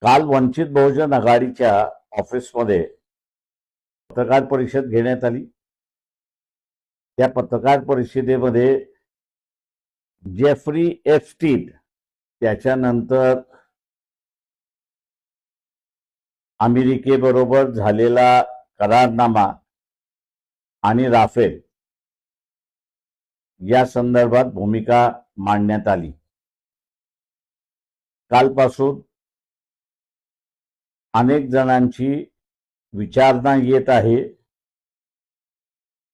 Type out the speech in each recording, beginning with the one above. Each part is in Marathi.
काल वंचित बहुजन आघाडीच्या ऑफिसमध्ये पत्रकार परिषद घेण्यात आली। त्या पत्रकार परिषदेमध्ये जेफ्री एप्स्टीन, त्याच्यानंतर अमेरिकेबरोबर झालेला करारनामा आणि राफेल या संदर्भात भूमिका मांडण्यात आली। कालपासून अनेक जणांची विचारणा येत आहे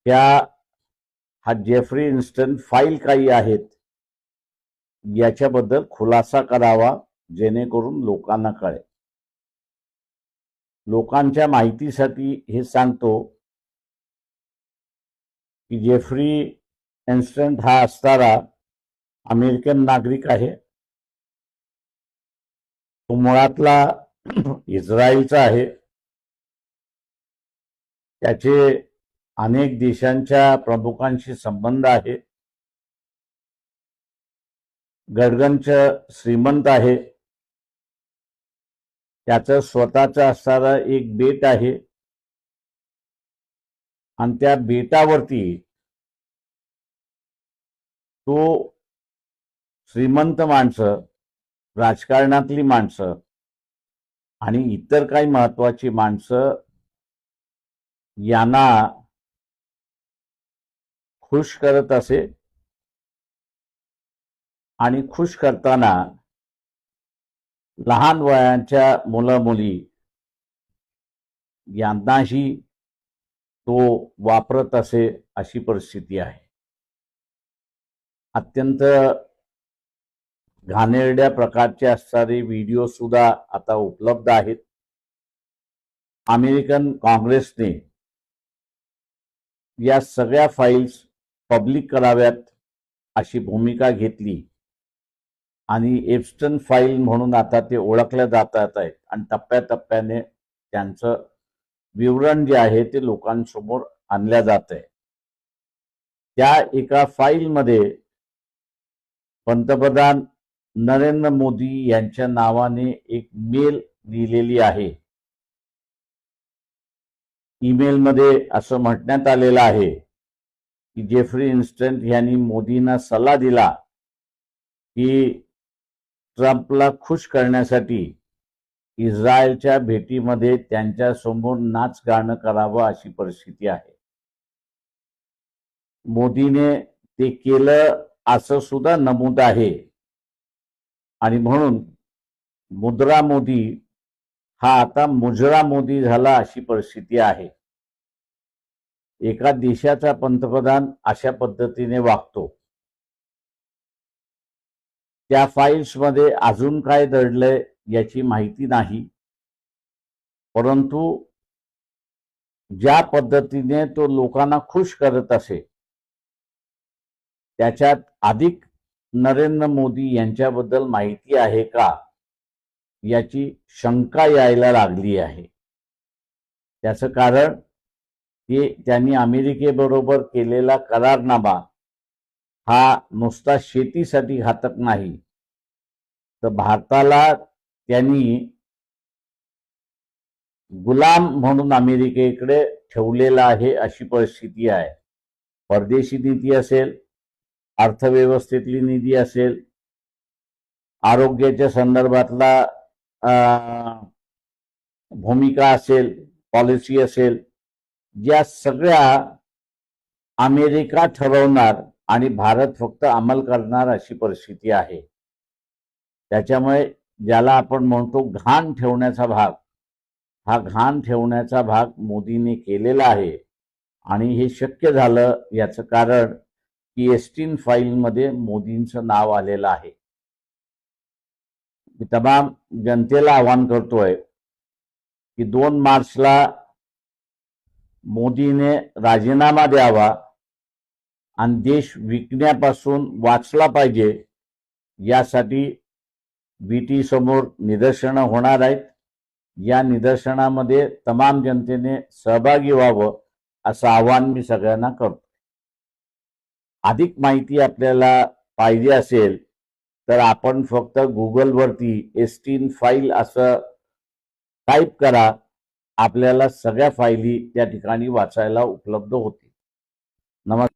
हा जेफ्री इन्स्टन फाईल काही आहेत याच्याबद्दल खुलासा करावा, जेणेकरून लोकांना कळेल। लोकांच्या माहितीसाठी हे सांगतो की जेफ्री इन्स्टन हा असणारा अमेरिकन नागरिक आहे। तो मुळातला इस्रायलचा आहे। त्याचे अनेक देशांच्या प्रमुखांशी संबंध आहे। गडगंच श्रीमंत आहे। त्याचं स्वतःचं असणारं एक बेट आहे आणि त्या बेटावरती तो श्रीमंत माणसं, राजकारणातली माणसं आणि इतर काही महत्वाची माणसं यांना खुश करत असे आणि खुश करताना लहान वयाच्या मुलं-मुली यांनाही तो वापरत असे, अशी परिस्थिती आहे। अत्यंत घाणेरड्या प्रकारचे असणारे व्हिडिओ सुद्धा आता उपलब्ध आहेत। अमेरिकन काँग्रेसने या सगळ्या फाईल्स पब्लिक कराव्यात अशी भूमिका घेतली आणि एप्स्टन फाईल म्हणून आता ते ओळखले जात आहेत आणि टप्प्याटप्प्याने त्यांचं विवरण जे आहे ते लोकांसमोर आणल्या जात आहे। त्या एका फाईलमध्ये पंतप्रधान नरेंद्र मोदी यांच्या नावाने एक मेल लिहिलेली आहे। ईमेलमध्ये असं म्हटण्यात आलेलं आहे की जेफ्री इन्स्टन यांनी मोदींना सल्ला दिला की ट्रम्पला खुश करण्यासाठी इस्रायलच्या भेटीमध्ये त्यांच्यासमोर नाच गाणं करावं अशी परिस्थिती आहे। मोदीने ते केलं असं सुद्धा नमूद आहे आणि म्हणून मुद्रा मोदी हा आता मुजरा मोदी झाला अशी परिस्थिती आहे। एका देशाचा पंतप्रधान अशा पद्धतीने वागतो। त्या फाईल्समध्ये अजून काय दडलंय याची माहिती नाही, परंतु ज्या पद्धतीने तो लोकांना खुश करत असे त्याच्यात अधिक नरेंद्र मोदी यांच्याबद्दल माहिती आहे का याची शंका यायला लागली आहे। त्याचं कारण त्यांनी अमेरिकेबरोबर केलेला करारनामा हा नुसता शेतीसाठी घातक नाही, तर भारताला त्यांनी गुलाम म्हणून अमेरिकेकडे ठेवलेला आहे अशी परिस्थिती आहे। परदेशी नीती असेल, अर्थव्यवस्थेतली नीती असेल, आरोग्याच्या संदर्भातला भूमिका असेल, पॉलिसी असेल, या सगळ्या अमेरिका ठरवणार आणि भारत फक्त अंमल करणार अशी परिस्थिती आहे। त्याच्यामुळे ज्याला आपण म्हणतो घाण ठेवण्याचा भाग, हा घाण ठेवण्याचा भाग मोदींनी केलेला आहे आणि हे शक्य झालं याचं कारण की एप्स्टीन फाईलमध्ये मोदींचं नाव आलेलं आहे। मी तमाम जनतेला आवाहन करतोय की 2 मार्चला मोदीने राजीनामा द्यावा आणि देश विकण्यापासून वाचला पाहिजे, यासाठी बीटी समोर निदर्शनं होणार आहेत। या निदर्शनामध्ये तमाम जनतेने सहभागी व्हावं असं आवाहन मी सगळ्यांना करतो। अधिक माहिती आपल्याला पाहिजे असेल तर आपण फक्त गुगलवरती एप्स्टीन फाईल असं टाईप करा, आपल्याला सगळ्या फायली त्या ठिकाणी वाचायला उपलब्ध होतील. नमस्कार.